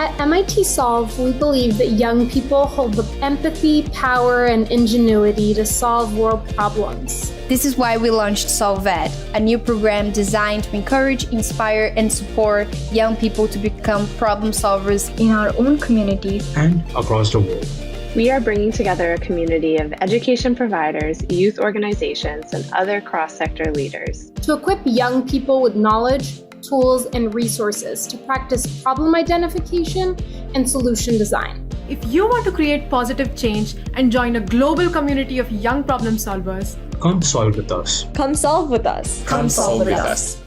At MIT Solv, we believe that young people hold the empathy, power, and ingenuity to solve world problems. This is why we launched Solv, a new program designed to encourage, inspire, and support young people to become problem solvers in our own communities and across the world. We are bringing together a community of education providers, youth organizations, and other cross-sector leaders to equip young people with knowledge, tools, and resources to practice problem identification and solution design. If you want to create positive change and join a global community of young problem solvers, come solve with us. Come solve with us. Come solve with us.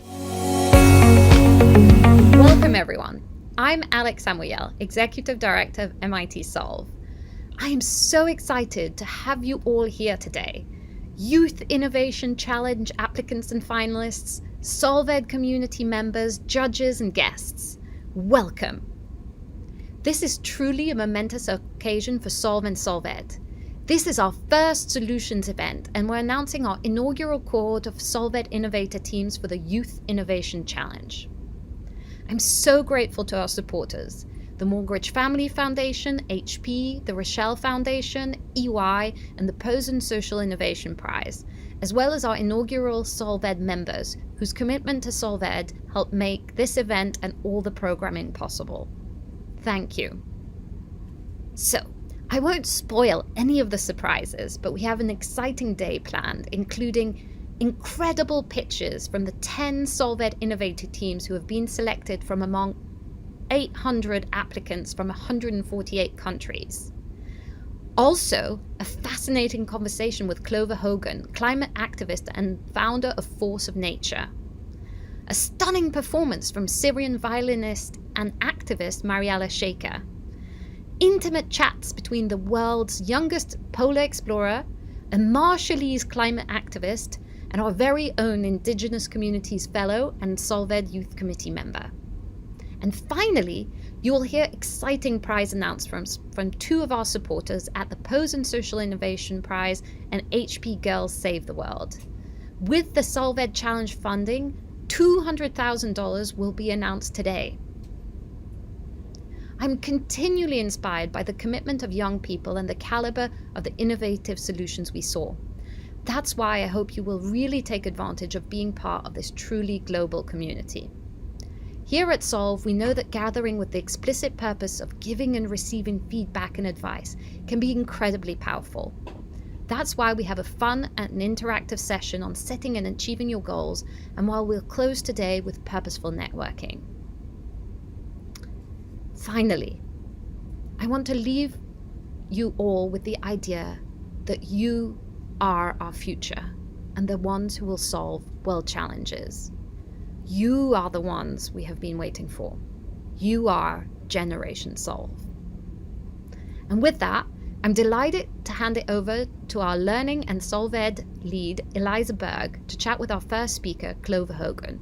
Welcome, everyone. I'm Alex Samuel, Executive Director of MIT Solv. I am so excited to have you all here today. Youth Innovation Challenge applicants and finalists, Solv community members, judges, and guests. Welcome. This is truly a momentous occasion for Solv and Solv. This is our first solutions event, and we're announcing our inaugural cohort of Solv Innovator teams for the Youth Innovation Challenge. I'm so grateful to our supporters, the Mortgage Family Foundation, HP, the Rochelle Foundation, EY, and the Posen Social Innovation Prize, as well as our inaugural Solv members, whose commitment to Solv helped make this event and all the programming possible. Thank you. So, I won't spoil any of the surprises, but we have an exciting day planned, including incredible pitches from the 10 Solv Innovator teams who have been selected from among 800 applicants from 148 countries. Also, a fascinating conversation with Clover Hogan, climate activist and founder of Force of Nature. A stunning performance from Syrian violinist and activist Mariella Shaker. Intimate chats between the world's youngest polar explorer, a Marshallese climate activist, and our very own Indigenous Communities Fellow and Solv Youth Committee member. And finally, you will hear exciting prize announcements from two of our supporters at the Posen Social Innovation Prize and HP Girls Save the World. With the Solv Challenge funding, $200,000 will be announced today. I'm continually inspired by the commitment of young people and the caliber of the innovative solutions we saw. That's why I hope you will really take advantage of being part of this truly global community. Here at Solv, we know that gathering with the explicit purpose of giving and receiving feedback and advice can be incredibly powerful. That's why we have a fun and interactive session on setting and achieving your goals, and while we'll close today with purposeful networking. Finally, I want to leave you all with the idea that you are our future and the ones who will solve world challenges. You are the ones we have been waiting for. You are Generation Solv. And with that, I'm delighted to hand it over to our Learning and Solv lead, Eliza Berg, to chat with our first speaker, Clover Hogan.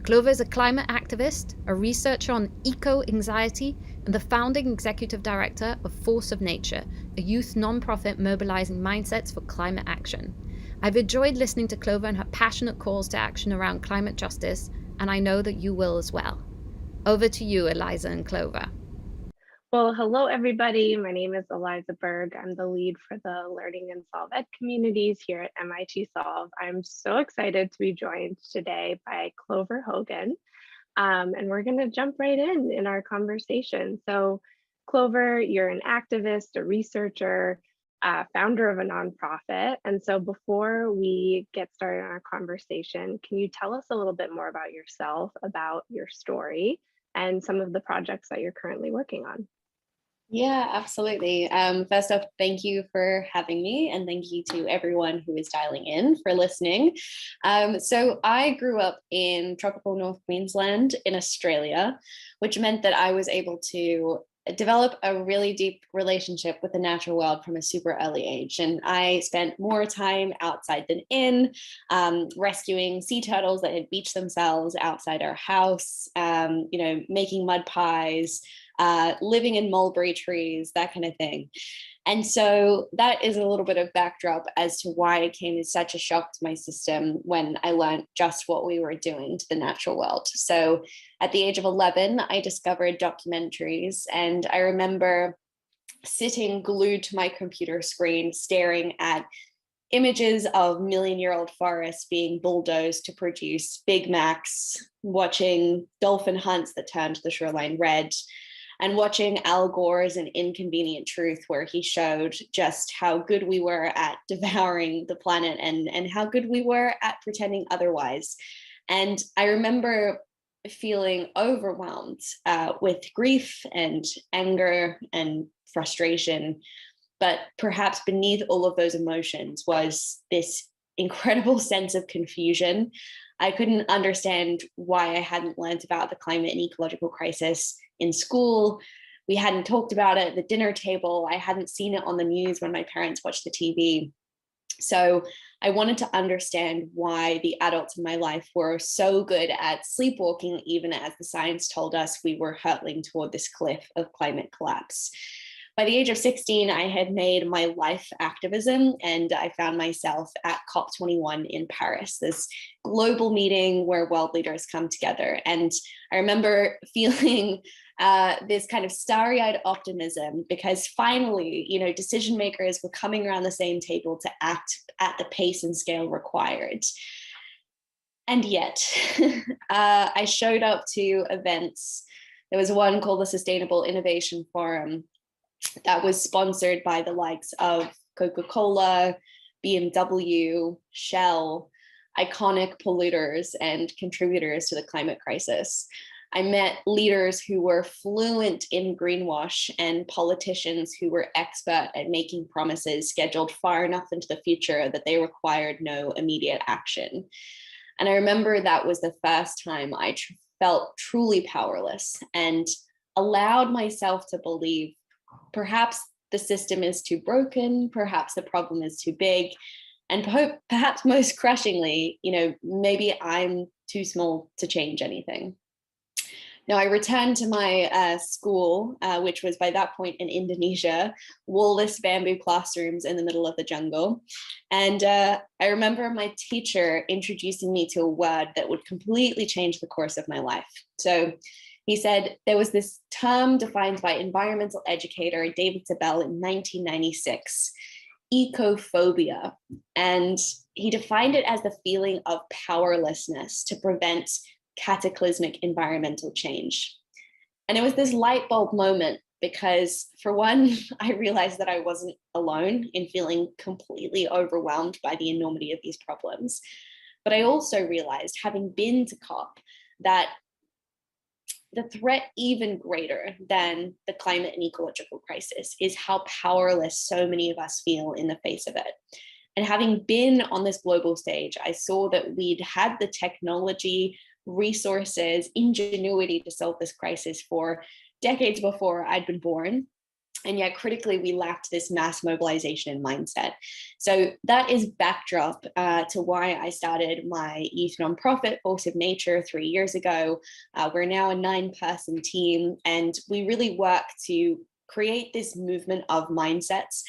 Clover is a climate activist, a researcher on eco-anxiety, and the founding executive director of Force of Nature, a youth nonprofit mobilizing mindsets for climate action. I've enjoyed listening to Clover and her passionate calls to action around climate justice, and I know that you will as well. Over to you, Eliza and Clover. Well, hello, everybody. My name is Eliza Berg. I'm the lead for the Learning and Solv communities here at MIT Solv. I'm so excited to be joined today by Clover Hogan, and we're going to jump right in our conversation. So, Clover, you're an activist, a researcher, founder of a nonprofit. And so before we get started on our conversation, can you tell us a little bit more about yourself, about your story, and some of the projects that you're currently working on? Yeah, absolutely. First off, thank you for having me, and thank you to everyone who is dialing in for listening. So I grew up in tropical North Queensland in Australia, which meant that I was able to develop a really deep relationship with the natural world from a super early age. And I spent more time outside than in, rescuing sea turtles that had beached themselves outside our house, making mud pies, living in mulberry trees, that kind of thing. And so that is a little bit of backdrop as to why it came as such a shock to my system when I learned just what we were doing to the natural world. So at the age of 11, I discovered documentaries, and I remember sitting glued to my computer screen, staring at images of million-year-old forests being bulldozed to produce Big Macs, watching dolphin hunts that turned the shoreline red, and watching Al Gore's An Inconvenient Truth, where he showed just how good we were at devouring the planet and how good we were at pretending otherwise. And I remember feeling overwhelmed with grief and anger and frustration. But perhaps beneath all of those emotions was this incredible sense of confusion. I couldn't understand why I hadn't learned about the climate and ecological crisis in school. We hadn't talked about it at the dinner table. I hadn't seen it on the news when my parents watched the TV. So I wanted to understand why the adults in my life were so good at sleepwalking, even as the science told us we were hurtling toward this cliff of climate collapse. By the age of 16, I had made my life activism, and I found myself at COP21 in Paris, this global meeting where world leaders come together. And I remember feeling this kind of starry-eyed optimism because finally, decision makers were coming around the same table to act at the pace and scale required. And yet, I showed up to events. There was one called the Sustainable Innovation Forum that was sponsored by the likes of Coca-Cola, BMW, Shell, iconic polluters and contributors to the climate crisis. I met leaders who were fluent in greenwash and politicians who were expert at making promises scheduled far enough into the future that they required no immediate action. And I remember that was the first time I felt truly powerless and allowed myself to believe perhaps the system is too broken, perhaps the problem is too big, and perhaps most crushingly, maybe I'm too small to change anything. Now, I returned to my school, which was by that point in Indonesia, wall-less bamboo classrooms in the middle of the jungle. And I remember my teacher introducing me to a word that would completely change the course of my life. So he said there was this term defined by environmental educator David Tabell in 1996, ecophobia. And he defined it as the feeling of powerlessness to prevent cataclysmic environmental change. And it was this light bulb moment because, for one, I realized that I wasn't alone in feeling completely overwhelmed by the enormity of these problems. But I also realized, having been to COP, that the threat even greater than the climate and ecological crisis is how powerless so many of us feel in the face of it. And having been on this global stage, I saw that we'd had the technology, resources, ingenuity to solve this crisis for decades before I'd been born. And yet critically, we lacked this mass mobilization and mindset. So that is backdrop to why I started my youth nonprofit, Force of Nature, 3 years ago. We're now a 9-person team, and we really work to create this movement of mindsets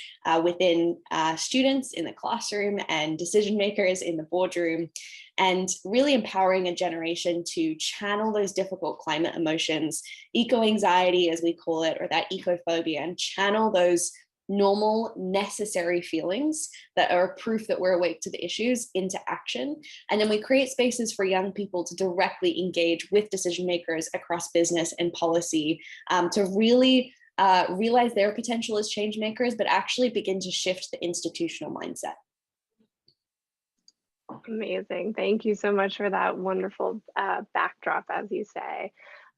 within students in the classroom and decision makers in the boardroom, and really empowering a generation to channel those difficult climate emotions, eco-anxiety as we call it, or that ecophobia, and channel those normal, necessary feelings that are proof that we're awake to the issues into action. And then we create spaces for young people to directly engage with decision makers across business and policy to really realize their potential as change makers, but actually begin to shift the institutional mindset. Amazing. Thank you so much for that wonderful backdrop, as you say.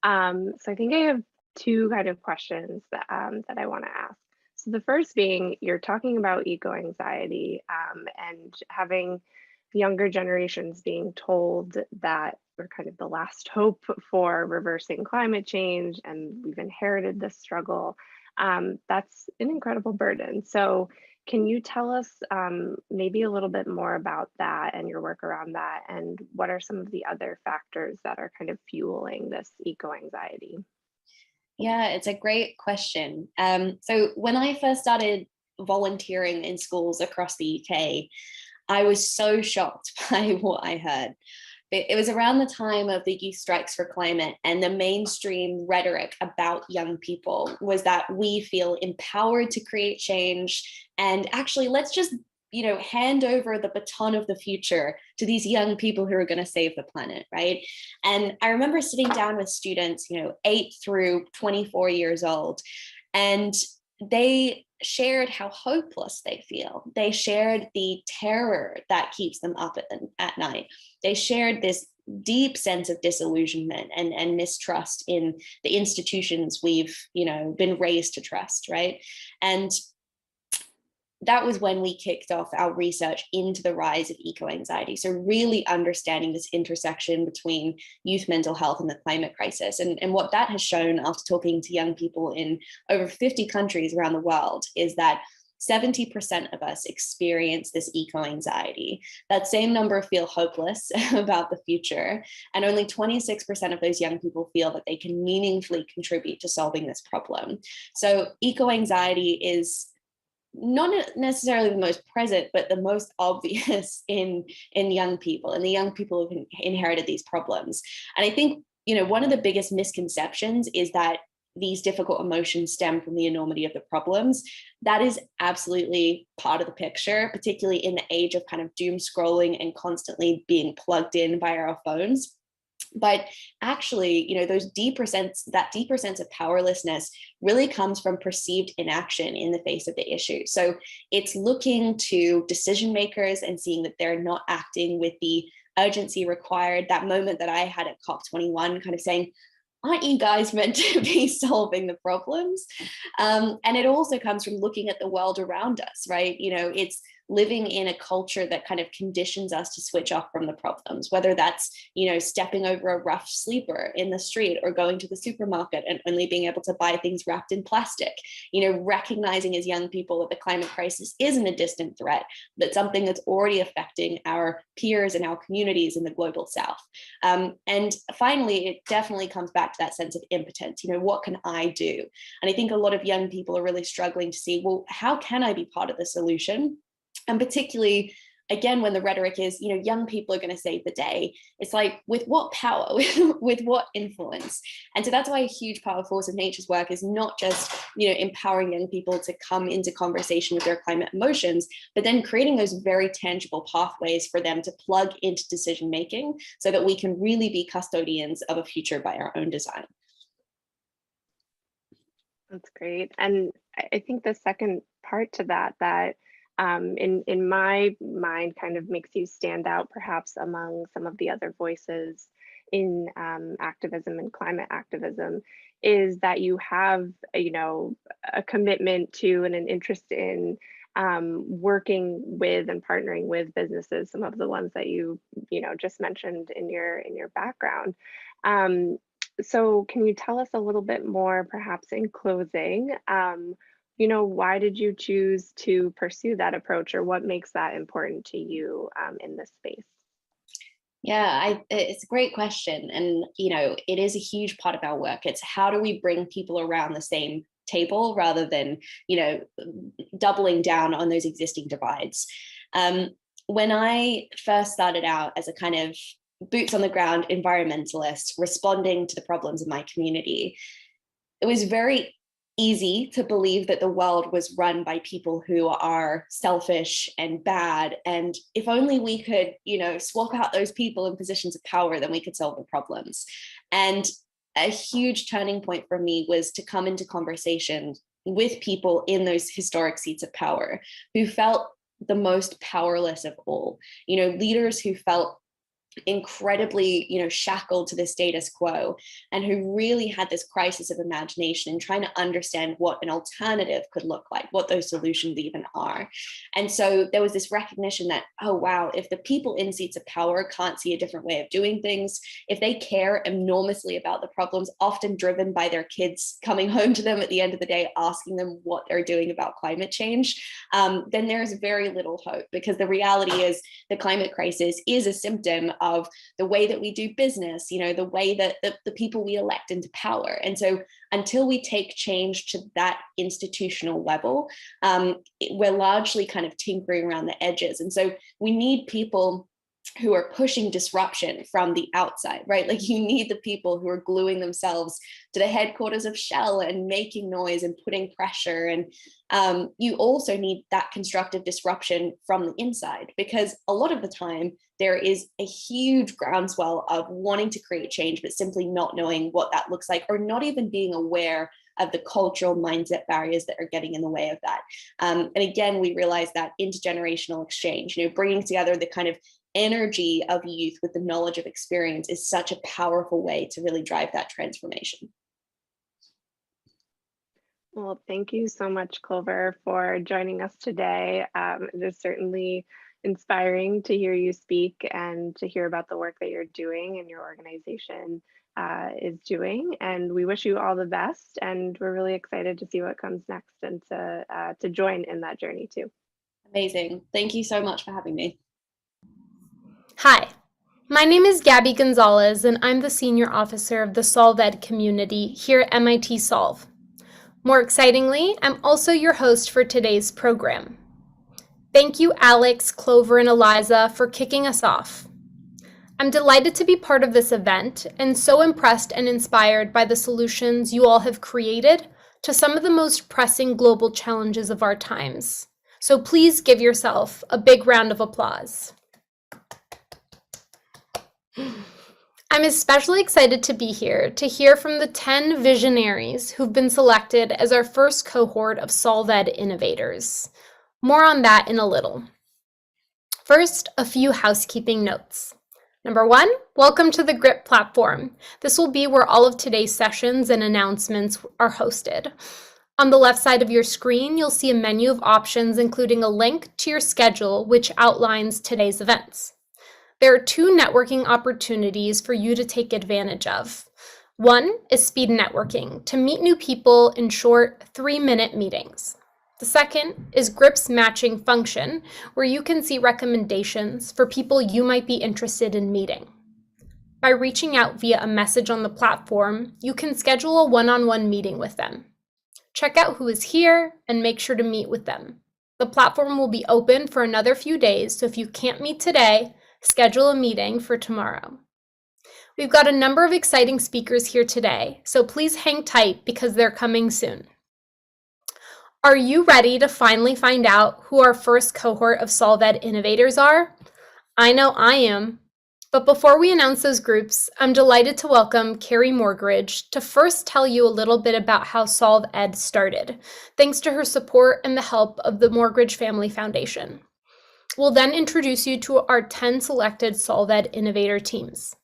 So I think I have two kind of questions that I want to ask. So the first being, you're talking about eco-anxiety and having younger generations being told that we're kind of the last hope for reversing climate change and we've inherited this struggle. That's an incredible burden. So can you tell us maybe a little bit more about that and your work around that, and what are some of the other factors that are kind of fueling this eco-anxiety? Yeah, it's a great question. So when I first started volunteering in schools across the UK, I was so shocked by what I heard. It was around the time of the youth strikes for climate, and the mainstream rhetoric about young people was that we feel empowered to create change, and actually let's just hand over the baton of the future to these young people who are going to save the planet, right? And I remember sitting down with students 8 through 24 years old, and they shared how hopeless they feel. They shared the terror that keeps them up at night. They shared this deep sense of disillusionment and mistrust in the institutions we've been raised to trust, right? And that was when we kicked off our research into the rise of eco-anxiety. So really understanding this intersection between youth mental health and the climate crisis. And what that has shown after talking to young people in over 50 countries around the world is that 70% of us experience this eco-anxiety. That same number feel hopeless about the future. And only 26% of those young people feel that they can meaningfully contribute to solving this problem. So eco-anxiety is not necessarily the most present, but the most obvious in young people, and the young people who've inherited these problems. And I think, one of the biggest misconceptions is that these difficult emotions stem from the enormity of the problems. That is absolutely part of the picture, particularly in the age of kind of doom scrolling and constantly being plugged in by our phones. But actually, that deeper sense of powerlessness really comes from perceived inaction in the face of the issue. So it's looking to decision makers and seeing that they're not acting with the urgency required. That moment that I had at COP21, kind of saying, aren't you guys meant to be solving the problems? And it also comes from looking at the world around us, right? It's living in a culture that kind of conditions us to switch off from the problems, whether that's, stepping over a rough sleeper in the street, or going to the supermarket and only being able to buy things wrapped in plastic, recognizing as young people that the climate crisis isn't a distant threat, but something that's already affecting our peers and our communities in the global south. And finally, it definitely comes back to that sense of impotence. What can I do? And I think a lot of young people are really struggling to see, well, how can I be part of the solution? And particularly, again, when the rhetoric is, young people are going to save the day, it's like, with what power, with what influence? And so that's why a huge part of Force of Nature's work is not just, empowering young people to come into conversation with their climate emotions, but then creating those very tangible pathways for them to plug into decision making so that we can really be custodians of a future by our own design. That's great. And I think the second part to that in my mind kind of makes you stand out perhaps among some of the other voices in activism and climate activism, is that you have a commitment to and an interest in working with and partnering with businesses, some of the ones that you just mentioned in your background. So can you tell us a little bit more, perhaps in closing, why did you choose to pursue that approach, or what makes that important to you in this space? Yeah, it's a great question. And, it is a huge part of our work. It's how do we bring people around the same table rather than, doubling down on those existing divides. When I first started out as a kind of boots on the ground environmentalist responding to the problems in my community, it was very easy to believe that the world was run by people who are selfish and bad. And if only we could, swap out those people in positions of power, then we could solve the problems. And a huge turning point for me was to come into conversation with people in those historic seats of power who felt the most powerless of all, leaders who felt incredibly shackled to the status quo, and who really had this crisis of imagination and trying to understand what an alternative could look like, what those solutions even are. And so there was this recognition that, oh wow, if the people in seats of power can't see a different way of doing things, if they care enormously about the problems, often driven by their kids coming home to them at the end of the day asking them what they're doing about climate change, then there's very little hope, because the reality is the climate crisis is a symptom of the way that we do business, the way that the people we elect into power. And so until we take change to that institutional level, we're largely kind of tinkering around the edges. And so we need people who are pushing disruption from the outside, right? Like you need the people who are gluing themselves to the headquarters of Shell and making noise and putting pressure. And you also need that constructive disruption from the inside, because a lot of the time there is a huge groundswell of wanting to create change, but simply not knowing what that looks like, or not even being aware of the cultural mindset barriers that are getting in the way of that. And again, we realize that intergenerational exchange, bringing together the kind of energy of youth with the knowledge of experience is such a powerful way to really drive that transformation. Well, thank you so much, Clover, for joining us today. It is certainly inspiring to hear you speak and to hear about the work that you're doing and your organization is doing. And we wish you all the best. And we're really excited to see what comes next and to join in that journey too. Amazing. Thank you so much for having me. Hi, my name is Gabby Gonzalez, and I'm the Senior Officer of the Solv Ed community here at MIT Solv. More excitingly, I'm also your host for today's program. Thank you, Alex, Clover, and Eliza, for kicking us off. I'm delighted to be part of this event and so impressed and inspired by the solutions you all have created to some of the most pressing global challenges of our times. So please give yourself a big round of applause. I'm especially excited to be here to hear from the 10 visionaries who've been selected as our first cohort of Solv Ed innovators. More on that in a little. First, a few housekeeping notes. Number 1, welcome to the GRIP platform. This will be where all of today's sessions and announcements are hosted. On the left side of your screen, you'll see a menu of options, including a link to your schedule, which outlines today's events. There are 2 networking opportunities for you to take advantage of. One is speed networking, to meet new people in short 3-minute meetings. The second is GRIP's matching function, where you can see recommendations for people you might be interested in meeting. By reaching out via a message on the platform, you can schedule a one-on-one meeting with them. Check out who is here and make sure to meet with them. The platform will be open for another few days, so if you can't meet today, schedule a meeting for tomorrow. We've got a number of exciting speakers here today, so please hang tight because they're coming soon. Are you ready to finally find out who our first cohort of Solv Ed innovators are? I know I am. But before we announce those groups, I'm delighted to welcome Carrie Morgridge to first tell you a little bit about how Solv Ed started, thanks to her support and the help of the Morgridge Family Foundation. We'll then introduce you to our 10 selected Solv Ed innovator teams.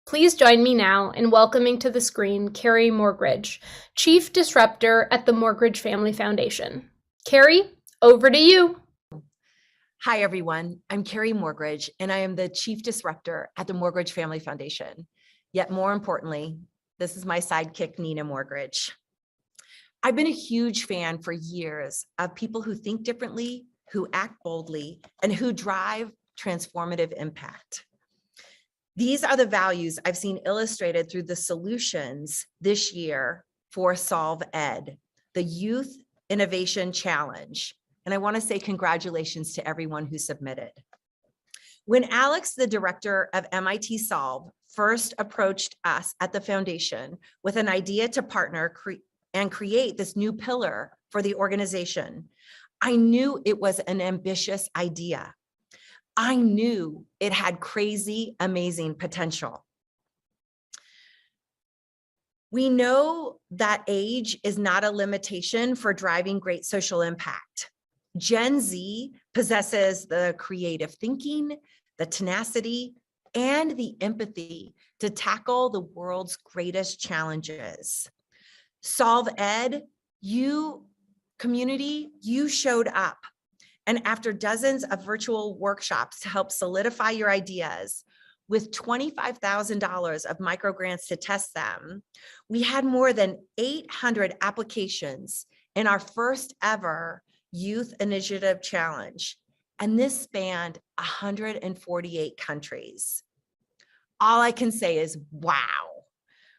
Please join me now in welcoming to the screen Carrie Morgridge, Chief Disruptor at the Morgridge Family Foundation. Carrie, over to you. Hi, everyone. I'm Carrie Morgridge, and I am the Chief Disruptor at the Morgridge Family Foundation. Yet more importantly, this is my sidekick, Nina Morgridge. I've been a huge fan for years of people who think differently, who act boldly, and who drive transformative impact. These are the values I've seen illustrated through the solutions this year for Solv Ed, the Youth Innovation Challenge. And I want to say congratulations to everyone who submitted. When Alex, the director of MIT Solv, first approached us at the foundation with an idea to partner and create this new pillar for the organization, I knew it was an ambitious idea. I knew it had crazy, amazing potential. We know that age is not a limitation for driving great social impact. Gen Z possesses the creative thinking, the tenacity, and the empathy to tackle the world's greatest challenges. Solv Ed, community, you showed up. And after dozens of virtual workshops to help solidify your ideas, with $25,000 of microgrants to test them, we had more than 800 applications in our first ever Youth Initiative Challenge. And this spanned 148 countries. all I can say is, wow,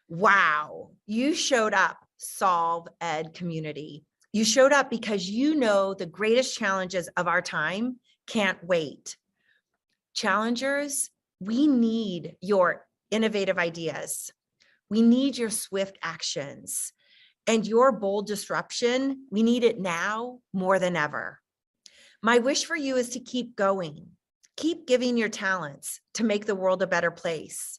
wow, you showed up, Solv Ed community. You showed up because you know the greatest challenges of our time can't wait. Challengers, we need your innovative ideas. We need your swift actions and your bold disruption. We need it now more than ever. My wish for you is to keep going. Keep giving your talents to make the world a better place.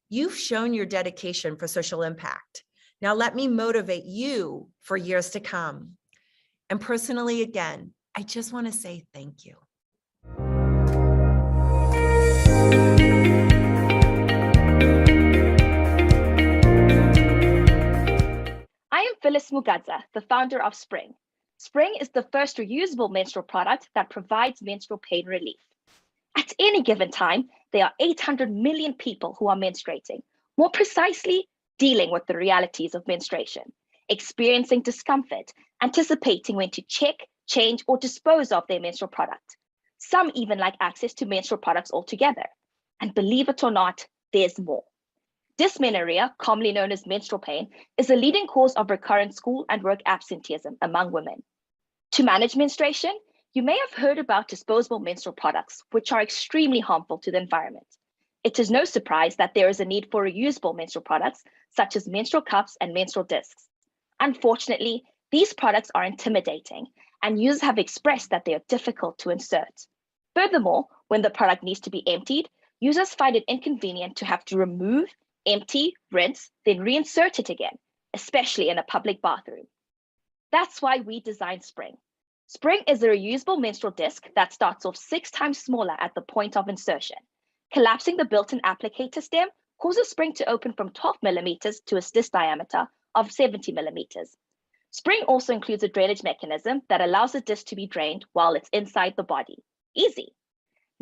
You've shown your dedication for social impact. Now let me motivate you for years to come. And personally, again, I just want to say thank you. I am Phyllis Mugadza, the founder of Spring. Spring is the first reusable menstrual product that provides menstrual pain relief. At any given time, there are 800 million people who are menstruating, more precisely, dealing with the realities of menstruation, experiencing discomfort, anticipating when to check, change, or dispose of their menstrual product. Some even lack access to menstrual products altogether. And believe it or not, there's more. Dysmenorrhea, commonly known as menstrual pain, is a leading cause of recurrent school and work absenteeism among women. To manage menstruation, you may have heard about disposable menstrual products, which are extremely harmful to the environment. It is no surprise that there is a need for reusable menstrual products, such as menstrual cups and menstrual discs. Unfortunately, these products are intimidating, and users have expressed that they are difficult to insert. Furthermore, when the product needs to be emptied, users find it inconvenient to have to remove, empty, rinse, then reinsert it again, especially in a public bathroom. That's why we designed Spring. Spring is a reusable menstrual disc that starts off 6 times smaller at the point of insertion. Collapsing the built-in applicator stem causes Spring to open from 12 millimeters to a disc diameter of 70 millimeters. Spring also includes a drainage mechanism that allows the disc to be drained while it's inside the body. Easy.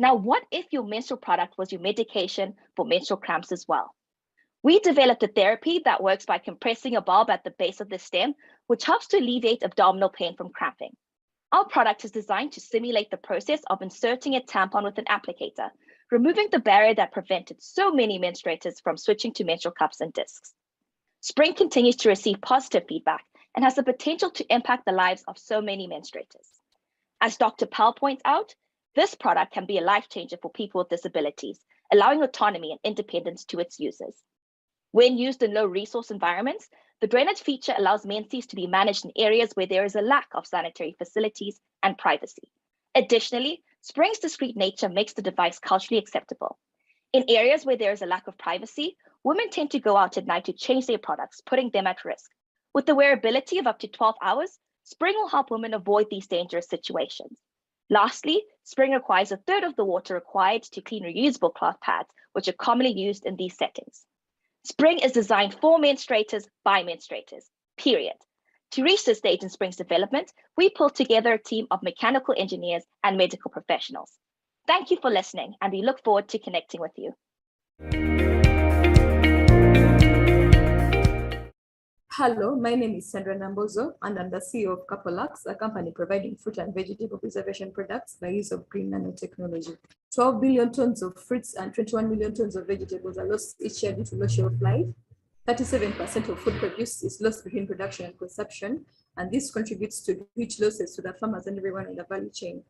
Now, what if your menstrual product was your medication for menstrual cramps as well? We developed a therapy that works by compressing a bulb at the base of the stem, which helps to alleviate abdominal pain from cramping. Our product is designed to simulate the process of inserting a tampon with an applicator, removing the barrier that prevented so many menstruators from switching to menstrual cups and discs. Spring continues to receive positive feedback and has the potential to impact the lives of so many menstruators. As Dr. Powell points out, this product can be a life changer for people with disabilities, allowing autonomy and independence to its users. When used in low-resource environments, the drainage feature allows menses to be managed in areas where there is a lack of sanitary facilities and privacy. Additionally, Spring's discreet nature makes the device culturally acceptable. In areas where there is a lack of privacy, women tend to go out at night to change their products, putting them at risk. With the wearability of up to 12 hours, Spring will help women avoid these dangerous situations. Lastly, Spring requires a third of the water required to clean reusable cloth pads, which are commonly used in these settings. Spring is designed for menstruators by menstruators, period. To reach this stage in Spring's development, we pulled together a team of mechanical engineers and medical professionals. Thank you for listening, and we look forward to connecting with you. Hello, my name is Sandra Nambozo, and I'm the CEO of Capolax, a company providing fruit and vegetable preservation products by use of green nanotechnology. 12 billion tons of fruits and 21 million tons of vegetables are lost each year due to low shelf life. 37% of food produced is lost between production and consumption, and this contributes to huge losses to the farmers and everyone in the value chain.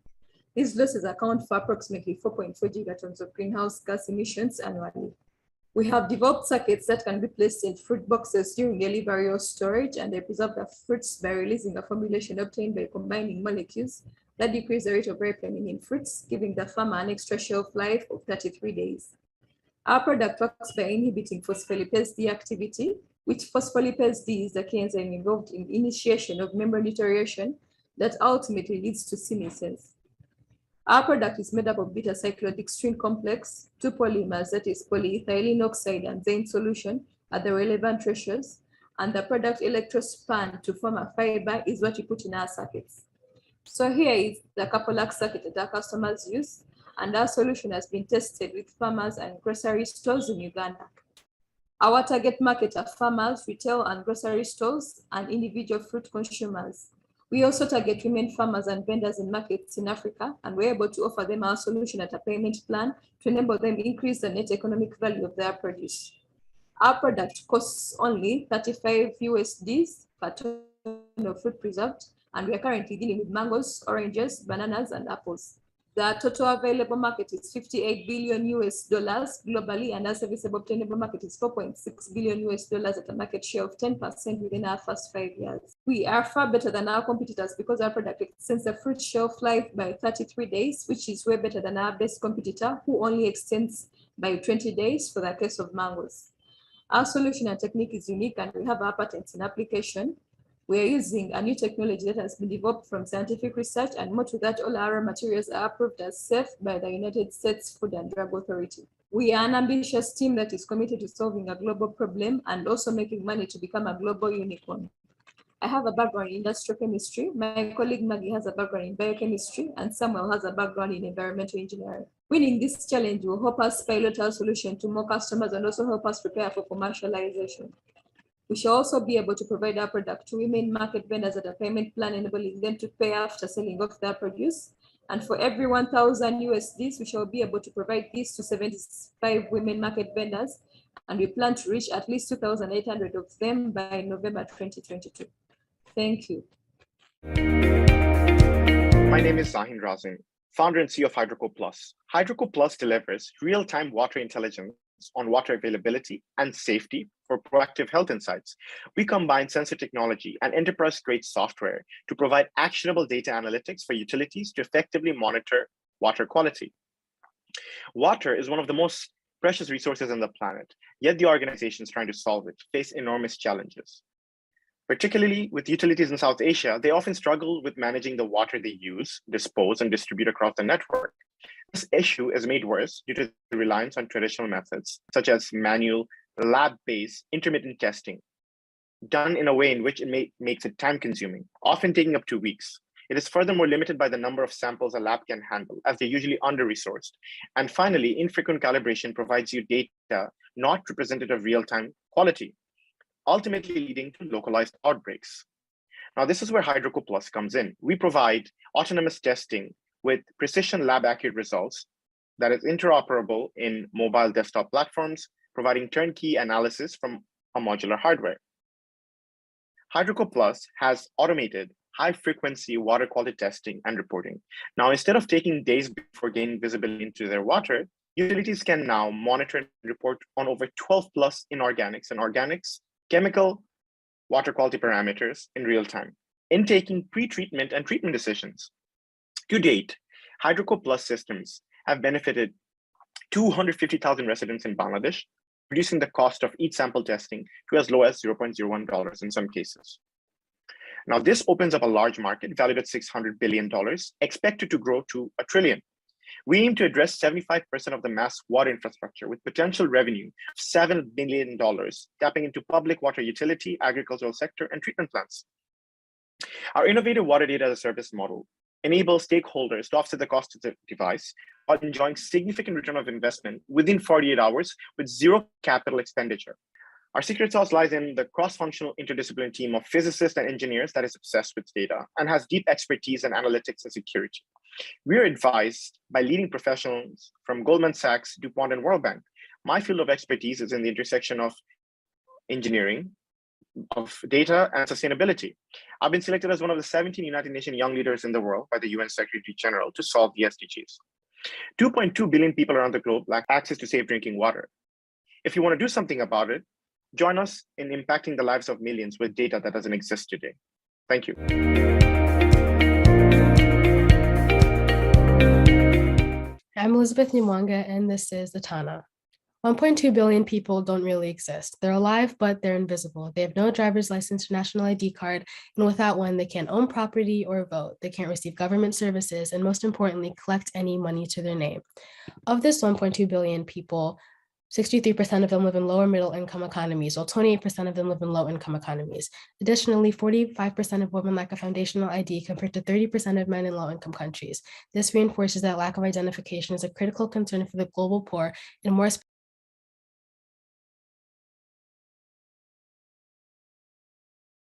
These losses account for approximately 4.4 gigatons of greenhouse gas emissions annually. We have developed circuits that can be placed in fruit boxes during delivery or storage, and they preserve the fruits by releasing a formulation obtained by combining molecules that decrease the rate of ripening in fruits, giving the farmer an extra shelf life of 33 days. Our product works by inhibiting phospholipase D activity, which phospholipase D is the key enzyme involved in initiation of membrane deterioration that ultimately leads to senescence. Our product is made up of beta-cyclodextrin complex, 2 polymers, that is polyethylene oxide and zinc solution at the relevant ratios, and the product electrospan to form a fiber is what we put in our circuits. So here is the Capolax circuit that our customers use, and our solution has been tested with farmers and grocery stores in Uganda. Our target market are farmers, retail and grocery stores, and individual fruit consumers. We also target women farmers and vendors in markets in Africa, and we're able to offer them our solution at a payment plan to enable them increase the net economic value of their produce. Our product costs only 35 USDs per ton of fruit preserved, and we are currently dealing with mangoes, oranges, bananas, and apples. The total available market is 58 billion US dollars globally, and our serviceable obtainable market is 4.6 billion US dollars at a market share of 10% within our first 5 years. We are far better than our competitors because our product extends the fruit shelf life by 33 days, which is way better than our best competitor, who only extends by 20 days for the case of mangoes. Our solution and technique is unique, and we have our patents in application. We are using a new technology that has been developed from scientific research, and more to that, all our materials are approved as safe by the United States Food and Drug Authority. We are an ambitious team that is committed to solving a global problem and also making money to become a global unicorn. I have a background in industrial chemistry. My colleague Maggie has a background in biochemistry, and Samuel has a background in environmental engineering. Winning this challenge will help us pilot our solution to more customers and also help us prepare for commercialization. We shall also be able to provide our product to women market vendors at a payment plan, enabling them to pay after selling off their produce. And for every 1,000 USDs, we shall be able to provide this to 75 women market vendors, and we plan to reach at least 2,800 of them by November 2022. Thank you. My name is Zahin Razin, founder and CEO of Hydroco Plus. Hydroco Plus delivers real-time water intelligence on water availability and safety for proactive health insights. We combine sensor technology and enterprise-grade software to provide actionable data analytics for utilities to effectively monitor water quality. Water is one of the most precious resources on the planet, yet the organizations trying to solve it face enormous challenges. Particularly with utilities in South Asia, they often struggle with managing the water they use, dispose, and distribute across the network. This issue is made worse due to the reliance on traditional methods, such as manual, lab-based, intermittent testing, done in a way in which it makes it time-consuming, often taking up to weeks. It is furthermore limited by the number of samples a lab can handle, as they're usually under-resourced. And finally, infrequent calibration provides you data not representative of real-time quality, ultimately leading to localized outbreaks. Now, this is where Hydroco Plus comes in. We provide autonomous testing with precision lab-accurate results that is interoperable in mobile desktop platforms, providing turnkey analysis from a modular hardware. Hydroco Plus has automated high-frequency water quality testing and reporting. Now, instead of taking days before gaining visibility into their water, utilities can now monitor and report on over 12 plus inorganics and organics, chemical, water quality parameters in real time, in taking pre-treatment and treatment decisions. To date, Hydroco Plus systems have benefited 250,000 residents in Bangladesh, reducing the cost of each sample testing to as low as $0.01 in some cases. Now, this opens up a large market valued at $600 billion, expected to grow to $1 trillion. We aim to address 75% of the mass water infrastructure with potential revenue of $7 billion, tapping into public water utility, agricultural sector, and treatment plants. Our innovative water data as a service model enables stakeholders to offset the cost of the device while enjoying significant return of investment within 48 hours with zero capital expenditure. Our secret sauce lies in the cross-functional interdisciplinary team of physicists and engineers that is obsessed with data and has deep expertise in analytics and security. We are advised by leading professionals from Goldman Sachs, DuPont, and World Bank. My field of expertise is in the intersection of engineering, of data, and sustainability. I've been selected as one of the 17 United Nations young leaders in the world by the UN Secretary General to solve the SDGs. 2.2 billion people around the globe lack access to safe drinking water. If you want to do something about it, join us in impacting the lives of millions with data that doesn't exist today. Thank you. I'm Elizabeth Nyamwanga, and this is the Tana. 1.2 billion people don't really exist. They're alive, but they're invisible. They have no driver's license or national ID card, and without one, they can't own property or vote. They can't receive government services, and most importantly, collect any money to their name. Of this 1.2 billion people, 63% of them live in lower middle income economies, while 28% of them live in low income economies. Additionally, 45% of women lack a foundational ID compared to 30% of men in low income countries. This reinforces that lack of identification is a critical concern for the global poor and more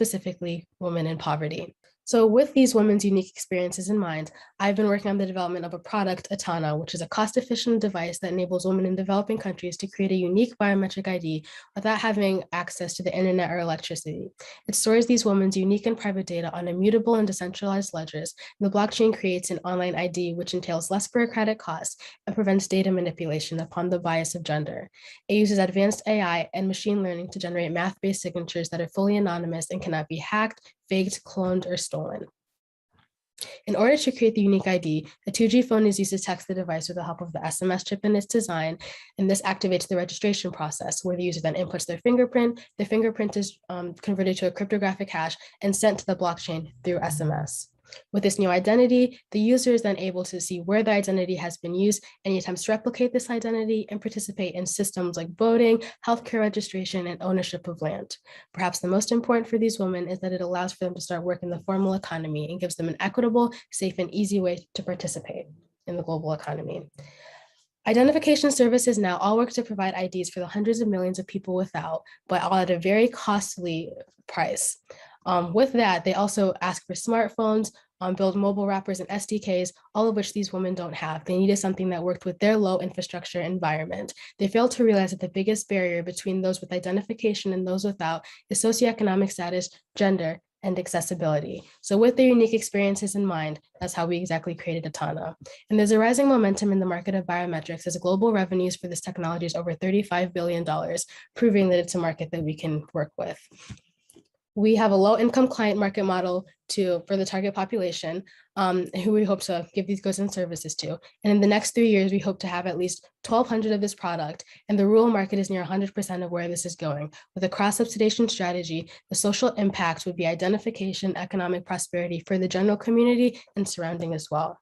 specifically women in poverty. So with these women's unique experiences in mind, I've been working on the development of a product, Atana, which is a cost-efficient device that enables women in developing countries to create a unique biometric ID without having access to the internet or electricity. It stores these women's unique and private data on immutable and decentralized ledgers, and the blockchain creates an online ID which entails less bureaucratic costs and prevents data manipulation upon the bias of gender. It uses advanced AI and machine learning to generate math-based signatures that are fully anonymous and cannot be hacked, faked, cloned, or stolen. In order to create the unique ID, a 2G phone is used to text the device with the help of the SMS chip in its design, and this activates the registration process where the user then inputs their fingerprint. The fingerprint is converted to a cryptographic hash and sent to the blockchain through SMS. With this new identity, the user is then able to see where the identity has been used, any attempts to replicate this identity, and participate in systems like voting, healthcare registration, and ownership of land. Perhaps the most important for these women is that it allows for them to start work in the formal economy and gives them an equitable, safe, and easy way to participate in the global economy. Identification services now all work to provide IDs for the hundreds of millions of people without, but all at a very costly price. With that, they also ask for smartphones, build mobile wrappers and SDKs, all of which these women don't have. They needed something that worked with their low infrastructure environment. They failed to realize that the biggest barrier between those with identification and those without is socioeconomic status, gender, and accessibility. So with their unique experiences in mind, that's how we exactly created Atana. And there's a rising momentum in the market of biometrics as global revenues for this technology is over $35 billion, proving that it's a market that we can work with. We have a low-income client market model for the target population, who we hope to give these goods and services to. And in the next 3 years, we hope to have at least 1,200 of this product, and the rural market is near 100% of where this is going. With a cross-subsidization strategy, the social impact would be identification, economic prosperity for the general community and surrounding as well.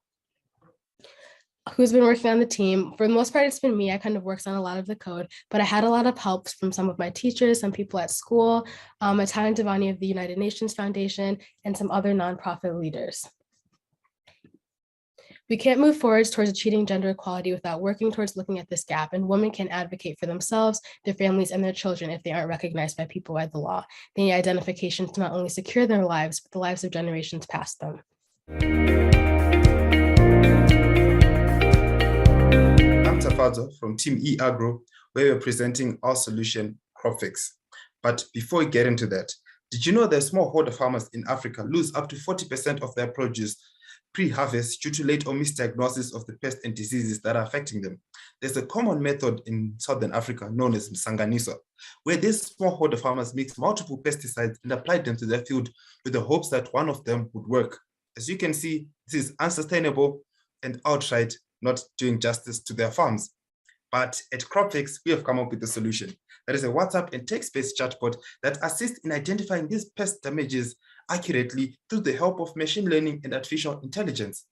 Who's been working on the team? For the most part, it's been me. I kind of worked on a lot of the code, but I had a lot of help from some of my teachers, some people at school, Italian Devani of the United Nations Foundation, and some other nonprofit leaders. We can't move forward towards achieving gender equality without working towards looking at this gap, and women can advocate for themselves, their families, and their children if they aren't recognized by people by the law. They need identification to not only secure their lives, but the lives of generations past them. I'm Tafazo from Team eAgro, where we're presenting our solution, CropFix. But before we get into that, did you know that smallholder farmers in Africa lose up to 40% of their produce pre-harvest due to late or misdiagnosis of the pests and diseases that are affecting them? There's a common method in Southern Africa known as msanganiso, where these smallholder farmers mix multiple pesticides and apply them to their field with the hopes that one of them would work. As you can see, this is unsustainable and outright not doing justice to their farms. But at CropFix, we have come up with a solution. That is a WhatsApp and text-based chatbot that assists in identifying these pest damages accurately through the help of machine learning and artificial intelligence.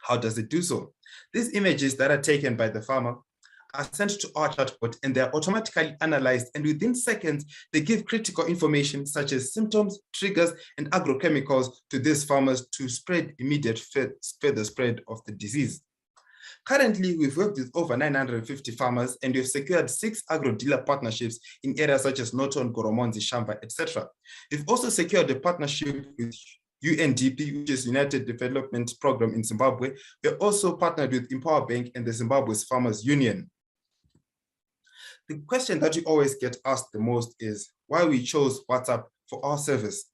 How does it do so? These images that are taken by the farmer are sent to our chatbot and they're automatically analyzed, and within seconds, they give critical information such as symptoms, triggers, and agrochemicals to these farmers to spread immediate further spread of the disease. Currently, we've worked with over 950 farmers and we've secured 6 agro-dealer partnerships in areas such as Norton, Goromonzi, Shamba, etc. We've also secured a partnership with UNDP, which is United Development Program in Zimbabwe. We're also partnered with Empower Bank and the Zimbabwe's Farmers Union. The question that we always get asked the most is why we chose WhatsApp for our service.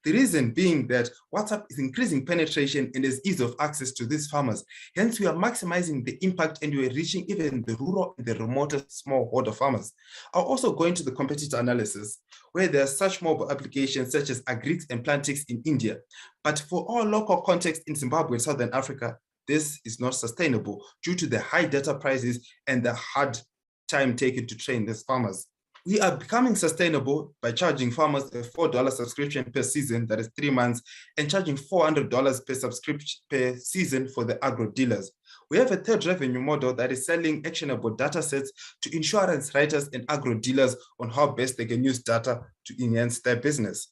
The reason being that WhatsApp is increasing penetration and there's ease of access to these farmers. Hence, we are maximizing the impact and we are reaching even the rural and the remotest smallholder farmers. I'll also go into the competitor analysis where there are such mobile applications such as Agrix and Plantix in India. But for our local context in Zimbabwe and Southern Africa, this is not sustainable due to the high data prices and the hard time taken to train these farmers. We are becoming sustainable by charging farmers a $4 subscription per season, that is 3 months, and charging $400 per subscription per season for the agro dealers. We have a third revenue model that is selling actionable data sets to insurance writers and agro dealers on how best they can use data to enhance their business.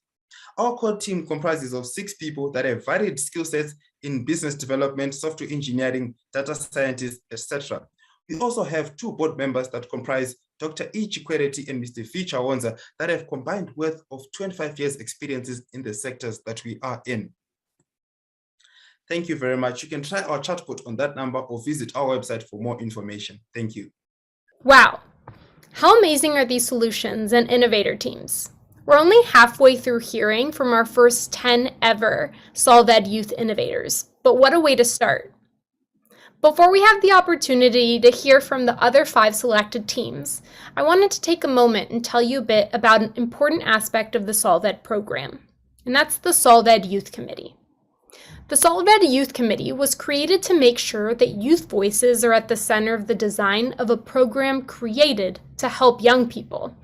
Our core team comprises of 6 people that have varied skill sets in business development, software engineering, data scientists, etc. We also have 2 board members that comprise Dr. E. Chikwereti and Mr. Ficha Wonza that have combined worth of 25 years experiences in the sectors that we are in. Thank you very much. You can try our chatbot on that number or visit our website for more information. Thank you. Wow, how amazing are these solutions and innovator teams? We're only halfway through hearing from our first 10 ever SolvEd Youth Innovators, but what a way to start. Before we have the opportunity to hear from the other 5 selected teams, I wanted to take a moment and tell you a bit about an important aspect of the SolvEd program, and that's the SolvEd Youth Committee. The SolvEd Youth Committee was created to make sure that youth voices are at the center of the design of a program created to help young people.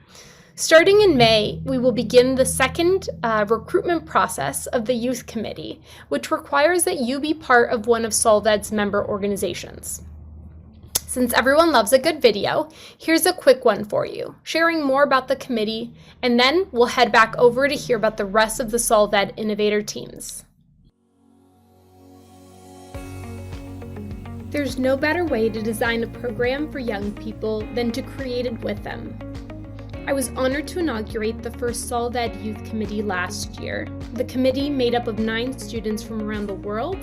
Starting in May, we will begin the second recruitment process of the Youth Committee, which requires that you be part of one of SolvEd's member organizations. Since everyone loves a good video, here's a quick one for you, sharing more about the committee, and then we'll head back over to hear about the rest of the SolvEd Innovator teams. There's no better way to design a program for young people than to create it with them. I was honored to inaugurate the first SolvEd Youth Committee last year. The committee, made up of 9 students from around the world,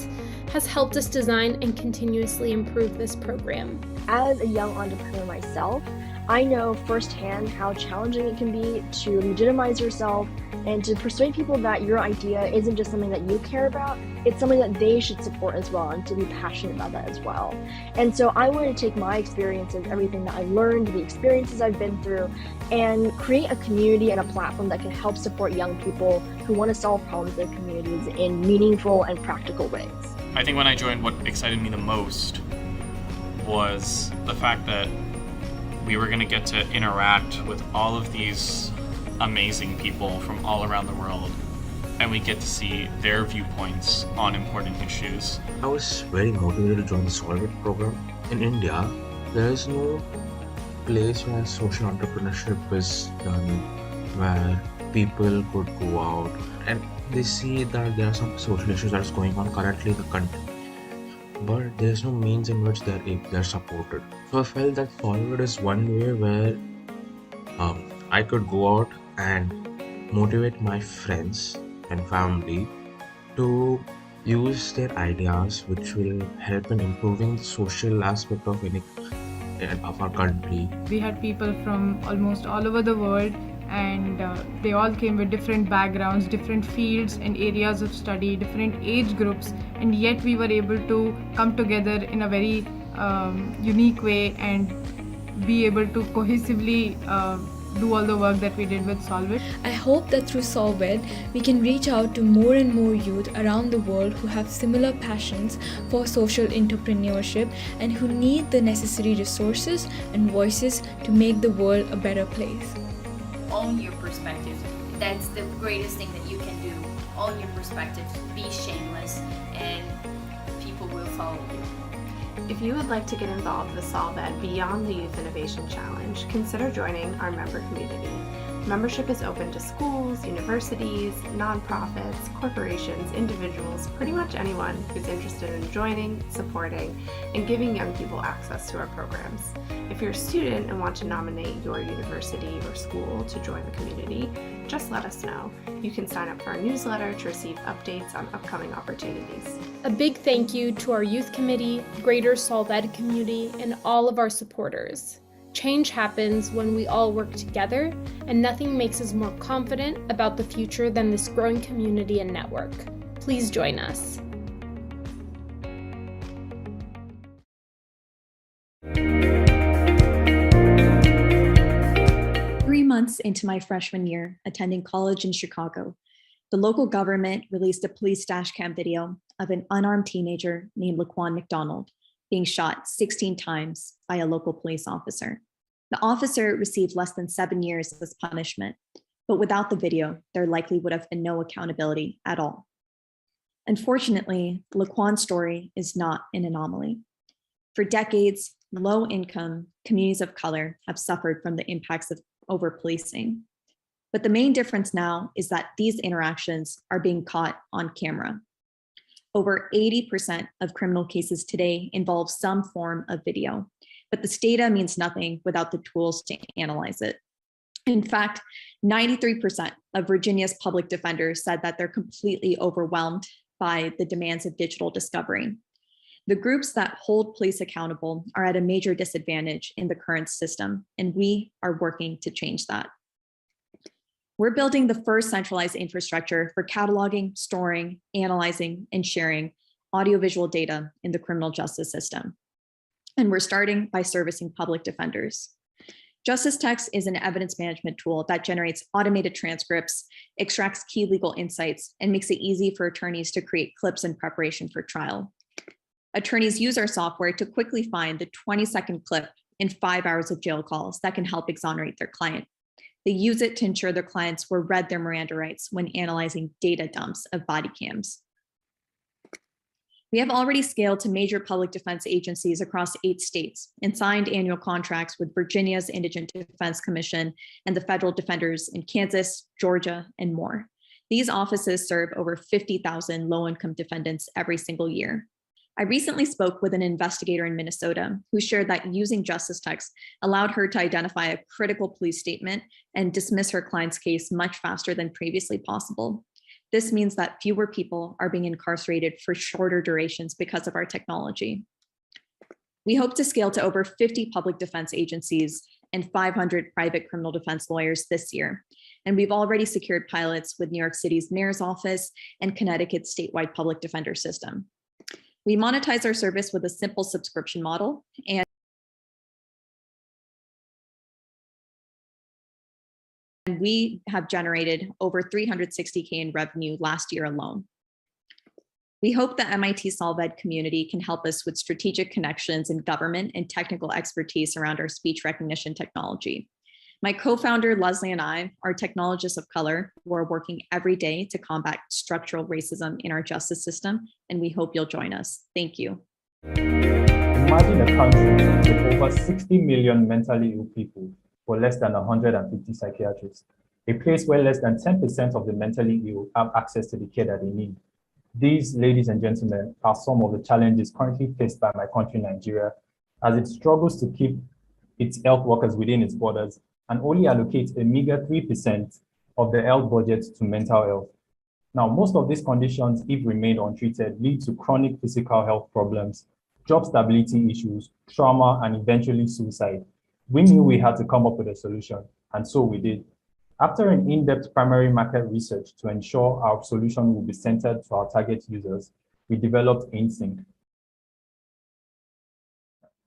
has helped us design and continuously improve this program. As a young entrepreneur myself, I know firsthand how challenging it can be to legitimize yourself and to persuade people that your idea isn't just something that you care about, it's something that they should support as well, and to be passionate about that as well. And so I wanted to take my experiences, everything that I learned, the experiences I've been through, and create a community and a platform that can help support young people who want to solve problems in their communities in meaningful and practical ways. I think when I joined, what excited me the most was the fact that we were going to get to interact with all of these amazing people from all around the world, and we get to see their viewpoints on important issues. I was very motivated to join the Solv program. In India, there is no place where social entrepreneurship is done, where people could go out and they see that there are some social issues that is going on currently in the country, but there is no means in which they're supported. So I felt that Solv is one way where I could go out and motivate my friends and family to use their ideas, which will help in improving the social aspect of our country. We had people from almost all over the world, and they all came with different backgrounds, different fields and areas of study, different age groups, and yet we were able to come together in a very unique way and be able to cohesively do all the work that we did with Solv. I hope that through SolvEd, we can reach out to more and more youth around the world who have similar passions for social entrepreneurship and who need the necessary resources and voices to make the world a better place. Own your perspective. That's the greatest thing that you can do. Own your perspective, be shameless, and people will follow you. If you would like to get involved with SolvEd beyond the Youth Innovation Challenge, consider joining our member community. Membership is open to schools, universities, nonprofits, corporations, individuals, pretty much anyone who's interested in joining, supporting, and giving young people access to our programs. If you're a student and want to nominate your university or school to join the community, just let us know. You can sign up for our newsletter to receive updates on upcoming opportunities. A big thank you to our youth committee, greater SolvEd community, and all of our supporters. Change happens when we all work together, and nothing makes us more confident about the future than this growing community and network. Please join us. Months into my freshman year, attending college in Chicago, the local government released a police dash cam video of an unarmed teenager named Laquan McDonald being shot 16 times by a local police officer. The officer received less than 7 years as punishment, but without the video, there likely would have been no accountability at all. Unfortunately, Laquan's story is not an anomaly. For decades, low-income communities of color have suffered from the impacts of over-policing. But the main difference now is that these interactions are being caught on camera. Over 80% of criminal cases today involve some form of video, but this data means nothing without the tools to analyze it. In fact, 93% of Virginia's public defenders said that they're completely overwhelmed by the demands of digital discovery. The groups that hold police accountable are at a major disadvantage in the current system, and we are working to change that. We're building the first centralized infrastructure for cataloging, storing, analyzing, and sharing audiovisual data in the criminal justice system. And we're starting by servicing public defenders. Justice Text is an evidence management tool that generates automated transcripts, extracts key legal insights, and makes it easy for attorneys to create clips in preparation for trial. Attorneys use our software to quickly find the 20-second clip in 5 hours of jail calls that can help exonerate their client. They use it to ensure their clients were read their Miranda rights when analyzing data dumps of body cams. We have already scaled to major public defense agencies across 8 states and signed annual contracts with Virginia's Indigent Defense Commission and the federal defenders in Kansas, Georgia, and more. These offices serve over 50,000 low-income defendants every single year. I recently spoke with an investigator in Minnesota who shared that using Justice Text allowed her to identify a critical police statement and dismiss her client's case much faster than previously possible. This means that fewer people are being incarcerated for shorter durations because of our technology. We hope to scale to over 50 public defense agencies and 500 private criminal defense lawyers this year. And we've already secured pilots with New York City's mayor's office and Connecticut's statewide public defender system. We monetize our service with a simple subscription model, and we have generated over $360K in revenue last year alone. We hope the MIT Solv community can help us with strategic connections in government and technical expertise around our speech recognition technology. My co-founder, Leslie, and I are technologists of color who are working every day to combat structural racism in our justice system, and we hope you'll join us. Thank you. Imagine a country with over 60 million mentally ill people for less than 150 psychiatrists, a place where less than 10% of the mentally ill have access to the care that they need. These, ladies and gentlemen, are some of the challenges currently faced by my country, Nigeria, as it struggles to keep its health workers within its borders and only allocates a meager 3% of the health budget to mental health. Now, most of these conditions, if remained untreated, lead to chronic physical health problems, job stability issues, trauma, and eventually suicide. We knew we had to come up with a solution, and so we did. After an in-depth primary market research to ensure our solution will be centered to our target users, we developed InSync.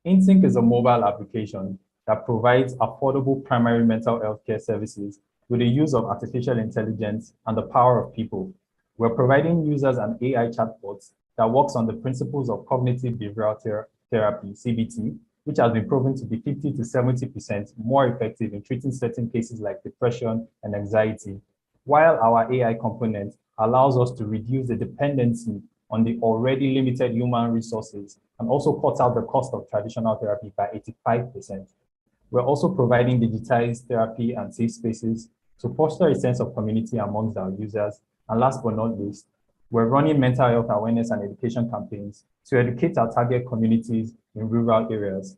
InSync is a mobile application that provides affordable primary mental health care services with the use of artificial intelligence and the power of people. We're providing users an AI chatbot that works on the principles of cognitive behavioral therapy, CBT, which has been proven to be 50 to 70% more effective in treating certain cases like depression and anxiety, while our AI component allows us to reduce the dependency on the already limited human resources and also cut out the cost of traditional therapy by 85%. We're also providing digitized therapy and safe spaces to foster a sense of community amongst our users. And last but not least, we're running mental health awareness and education campaigns to educate our target communities in rural areas.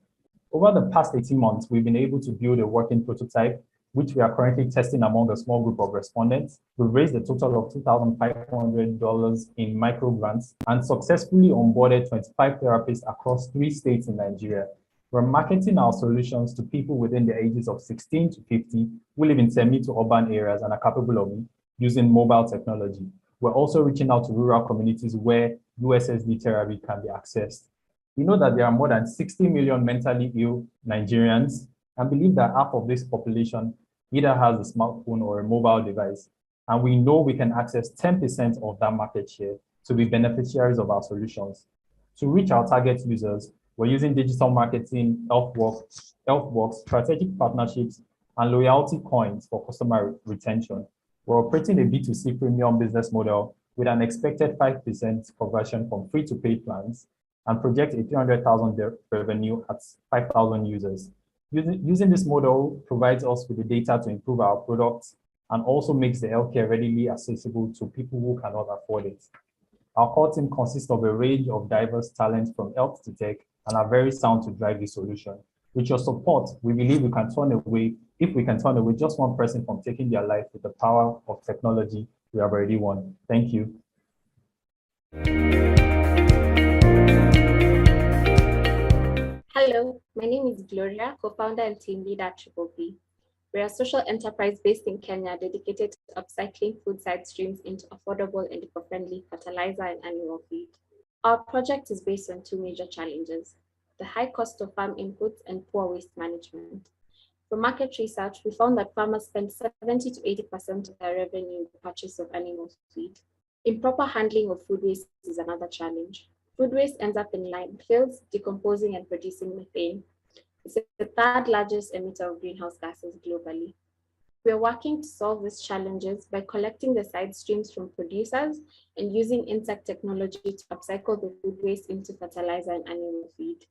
Over the past 18 months, we've been able to build a working prototype, which we are currently testing among a small group of respondents. We've raised a total of $2,500 in micro grants and successfully onboarded 25 therapists across 3 states in Nigeria. We're marketing our solutions to people within the ages of 16 to 50 who live in semi to urban areas and are capable of using mobile technology. We're also reaching out to rural communities where USSD therapy can be accessed. We know that there are more than 60 million mentally ill Nigerians and believe that half of this population either has a smartphone or a mobile device. And we know we can access 10% of that market share to be beneficiaries of our solutions. To reach our target users, we're using digital marketing, health works, strategic partnerships, and loyalty coins for customer retention. We're operating a B2C premium business model with an expected 5% conversion from free to paid plans and project a 300,000 revenue at 5,000 users. Using this model provides us with the data to improve our products and also makes the healthcare readily accessible to people who cannot afford it. Our core team consists of a range of diverse talents from health to tech and are very sound to drive the solution. With your support, we believe we can turn away, if we can turn away just one person from taking their life with the power of technology, we have already won. Thank you. Hello, my name is Gloria, co-founder and team leader at Triple P. We're a social enterprise based in Kenya dedicated to upcycling food side streams into affordable and eco-friendly fertilizer and animal feed. Our project is based on two major challenges: the high cost of farm inputs and poor waste management. From market research, we found that farmers spend 70 to 80% of their revenue in the purchase of animal feed. Improper handling of food waste is another challenge. Food waste ends up in landfills, decomposing and producing methane. It's the third largest emitter of greenhouse gases globally. We are working to solve these challenges by collecting the side streams from producers and using insect technology to upcycle the food waste into fertilizer and animal feed.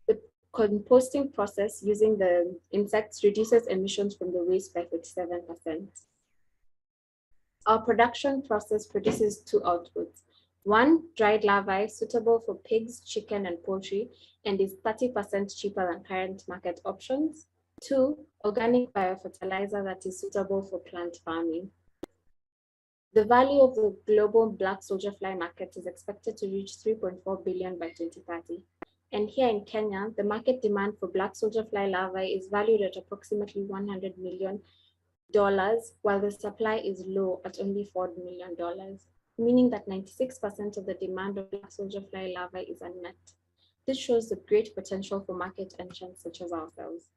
The composting process using the insects reduces emissions from the waste by 57%. Our production process produces two outputs. One, dried larvae suitable for pigs, chicken, and poultry, and is 30% cheaper than current market options. Two, organic biofertilizer that is suitable for plant farming. The value of the global black soldier fly market is expected to reach 3.4 billion by 2030. And here in Kenya, the market demand for black soldier fly larvae is valued at approximately $100 million, while the supply is low at only $4 million, meaning that 96% of the demand of black soldier fly larvae is unmet. This shows the great potential for market entrants such as ourselves.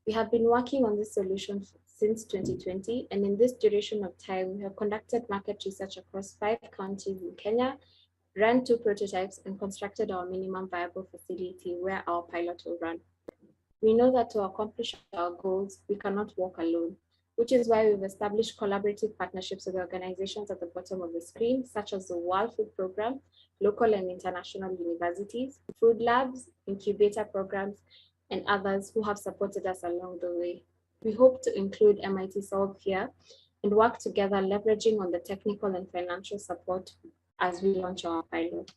We have been working on this solution since 2020, and in this duration of time, we have conducted market research across 5 counties in Kenya, ran 2 prototypes, and constructed our minimum viable facility where our pilot will run. We know that to accomplish our goals, we cannot walk alone, which is why we've established collaborative partnerships with organizations at the bottom of the screen, such as the World Food Programme, local and international universities, food labs, incubator programs, and others who have supported us along the way. We hope to include MIT Solv here and work together, leveraging on the technical and financial support as we launch our pilot.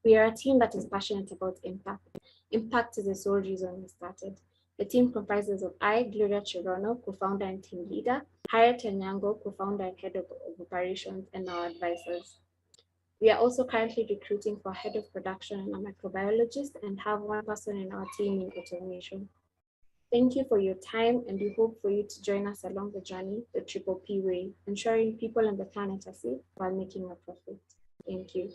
We are a team that is passionate about impact. Impact is the sole reason we started. The team comprises of I, Gloria Chirono, co-founder and team leader, Harriet Nyango, co-founder and head of operations, and our advisors. We are also currently recruiting for head of production and a microbiologist, and have one person in our team in automation. Thank you for your time, and we hope for you to join us along the journey, the Triple P way, ensuring people and the planet are safe while making a profit. Thank you.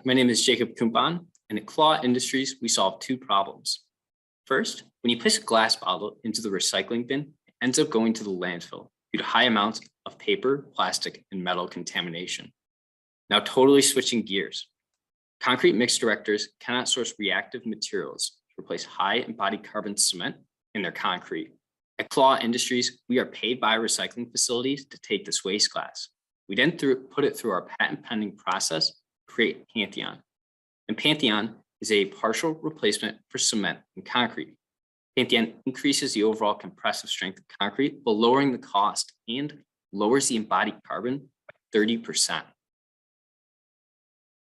My name is Jacob Kumpan, and at Claw Industries, we solve 2 problems. First, when you place a glass bottle into the recycling bin, it ends up going to the landfill due to high amounts of paper, plastic, and metal contamination. Now, totally switching gears. Concrete mix directors cannot source reactive materials to replace high embodied carbon cement in their concrete. At Claw Industries, we are paid by recycling facilities to take this waste glass. We then put it through our patent pending process to create Pantheon. And Pantheon is a partial replacement for cement and concrete. Pantheon increases the overall compressive strength of concrete while lowering the cost and lowers the embodied carbon by 30%.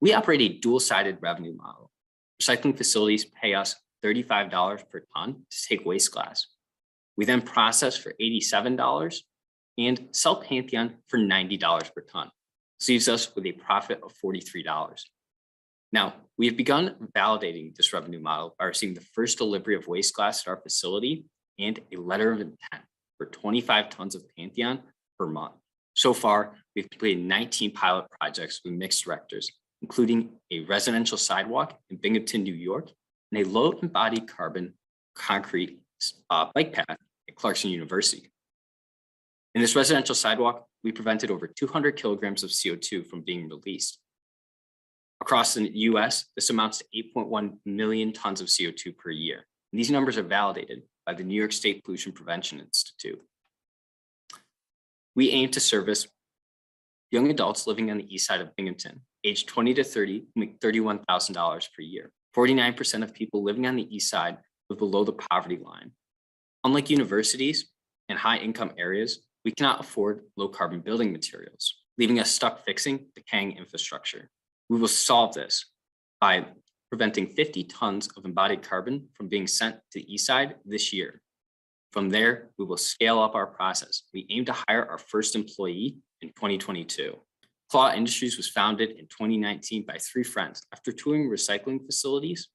We operate a dual-sided revenue model. Recycling facilities pay us $35 per ton to take waste glass. We then process for $87 and sell Pantheon for $90 per ton. This leaves us with a profit of $43. Now, we have begun validating this revenue model by receiving the first delivery of waste glass at our facility and a letter of intent for 25 tons of Pantheon per month. So far, we've completed 19 pilot projects with mixed directors, including a residential sidewalk in Binghamton, New York, and a low embodied carbon concrete bike path at Clarkson University. In this residential sidewalk, we prevented over 200 kilograms of CO2 from being released. Across the US, this amounts to 8.1 million tons of CO2 per year. And these numbers are validated by the New York State Pollution Prevention Institute. We aim to service young adults living on the east side of Binghamton, aged 20 to 30, who make $31,000 per year. 49% of people living on the east side live below the poverty line. Unlike universities and high-income areas, we cannot afford low-carbon building materials, leaving us stuck fixing decaying infrastructure. We will solve this by preventing 50 tons of embodied carbon from being sent to the east side this year. From there, we will scale up our process. We aim to hire our first employee in 2022. Claw Industries was founded in 2019 by 3 friends after touring recycling facilities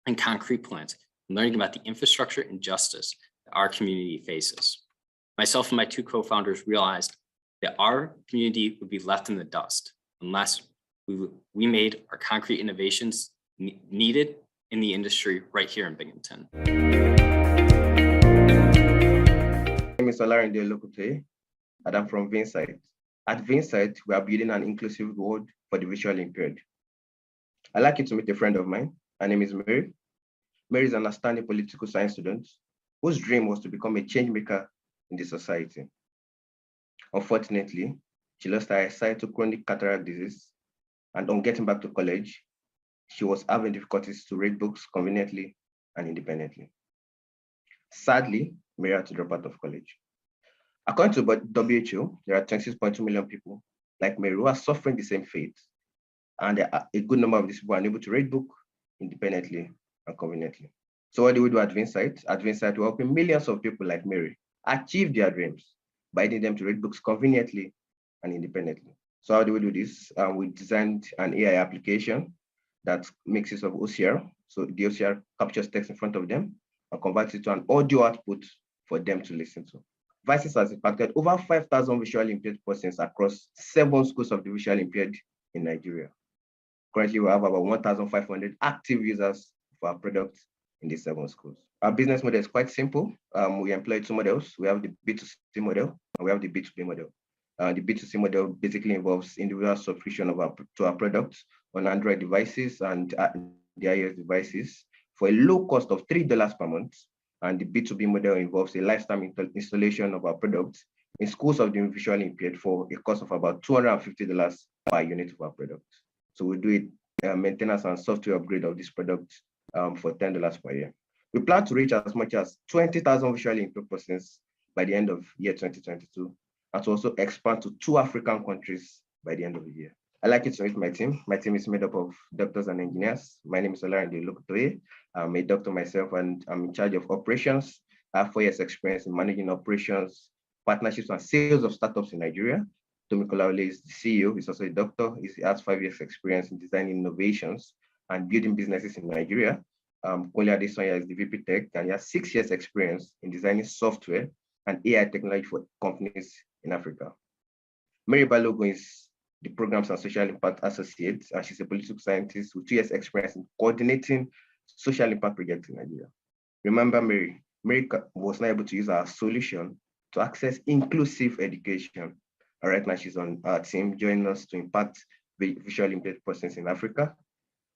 and concrete plants and learning about the infrastructure and justice that our community faces. Myself and my 2 co-founders realized that our community would be left in the dust unless we made our concrete innovations needed in the industry right here in Binghamton. My name is Olarinde Lokote, and I'm from Vinsight. At Vinsight, we are building an inclusive world for the visually impaired. I'd like you to meet a friend of mine. Her name is Mary. Mary is an outstanding political science student whose dream was to become a change maker in the society. Unfortunately, she lost her eyesight to chronic cataract disease, and on getting back to college, she was having difficulties to read books conveniently and independently. Sadly, Mary had to drop out of college. According to WHO, there are 26.2 million people like Mary who are suffering the same fate, and a good number of these people are unable to read books independently and conveniently. So what do we do at Vinsight? At Vinsight, we're helping millions of people like Mary achieve their dreams by aiding them to read books conveniently and independently. So how do we do this? We designed an AI application that makes use of OCR. So the OCR captures text in front of them and converts it to an audio output for them to listen to. Vices has impacted over 5,000 visually impaired persons across 7 schools of the visually impaired in Nigeria. Currently, we have about 1,500 active users for our product in these 7 schools. Our business model is quite simple. We employ 2 models. We have the B2C model and we have the B2B model. The B2C model basically involves individual subscription to our products on Android devices and the iOS devices for a low cost of $3 per month. And the B2B model involves a lifetime installation of our products in schools of the visually impaired for a cost of about $250 per unit of our product. So we do maintenance and software upgrade of this product for $10 per year. We plan to reach as much as 20,000 visually impaired persons by the end of year 2022, and to also expand to 2 African countries by the end of the year. I'd like you to meet my team. My team is made up of doctors and engineers. My name is Olarinde Lokotoye. I'm a doctor myself, and I'm in charge of operations. I have 4 years experience in managing operations, partnerships, and sales of startups in Nigeria. Tomi Kolawole is the CEO. He's also a doctor. He has 5 years experience in designing innovations and building businesses in Nigeria. Kole Adesanya is the VP Tech, and he has 6 years experience in designing software and AI technology for companies in Africa. Mary Balogun is the Programs and Social Impact Associate, and she's a political scientist with 2 years experience in coordinating social impact projects in Nigeria. Remember Mary was not able to use our solution to access inclusive education. And right now she's on our team, joining us to impact visually impaired persons in Africa.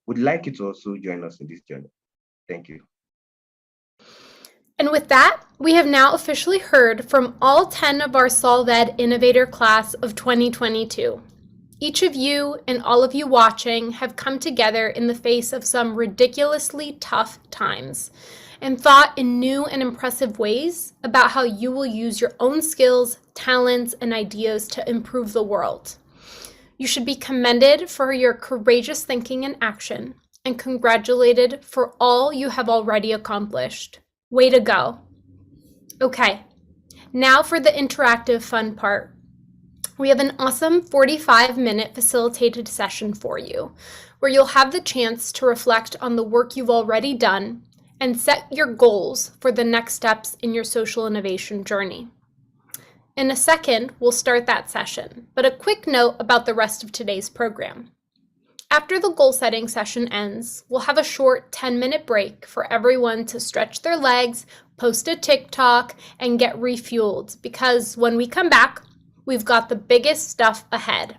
Would like you to also join us in this journey. Thank you. And with that, we have now officially heard from all 10 of our Solv Innovator class of 2022. Each of you and all of you watching have come together in the face of some ridiculously tough times and thought in new and impressive ways about how you will use your own skills, talents, and ideas to improve the world. You should be commended for your courageous thinking and action, and congratulated for all you have already accomplished. Way to go. Okay, now for the interactive fun part. We have an awesome 45-minute facilitated session for you, where you'll have the chance to reflect on the work you've already done and set your goals for the next steps in your social innovation journey. In a second, we'll start that session, but a quick note about the rest of today's program. After the goal setting session ends, we'll have a short 10-minute break for everyone to stretch their legs, post a TikTok, and get refueled, because when we come back, we've got the biggest stuff ahead.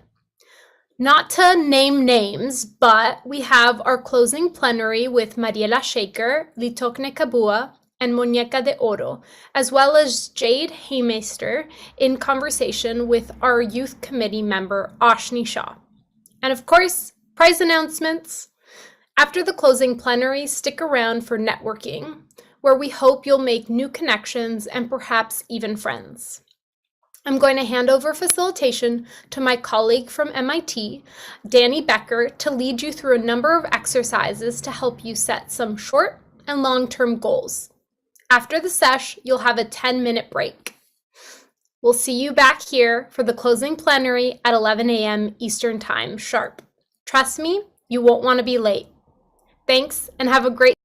Not to name names, but we have our closing plenary with Mariela Shaker, Litokne Kabua, and Muñeca de Oro, as well as Jade Haymeister in conversation with our youth committee member, Ashni Shah. And of course, prize announcements. After the closing plenary, stick around for networking, where we hope you'll make new connections and perhaps even friends. I'm going to hand over facilitation to my colleague from MIT, Danny Becker, to lead you through a number of exercises to help you set some short and long-term goals. After the sesh, you'll have a 10-minute break. We'll see you back here for the closing plenary at 11 a.m. Eastern Time sharp. Trust me, you won't want to be late. Thanks, and have a great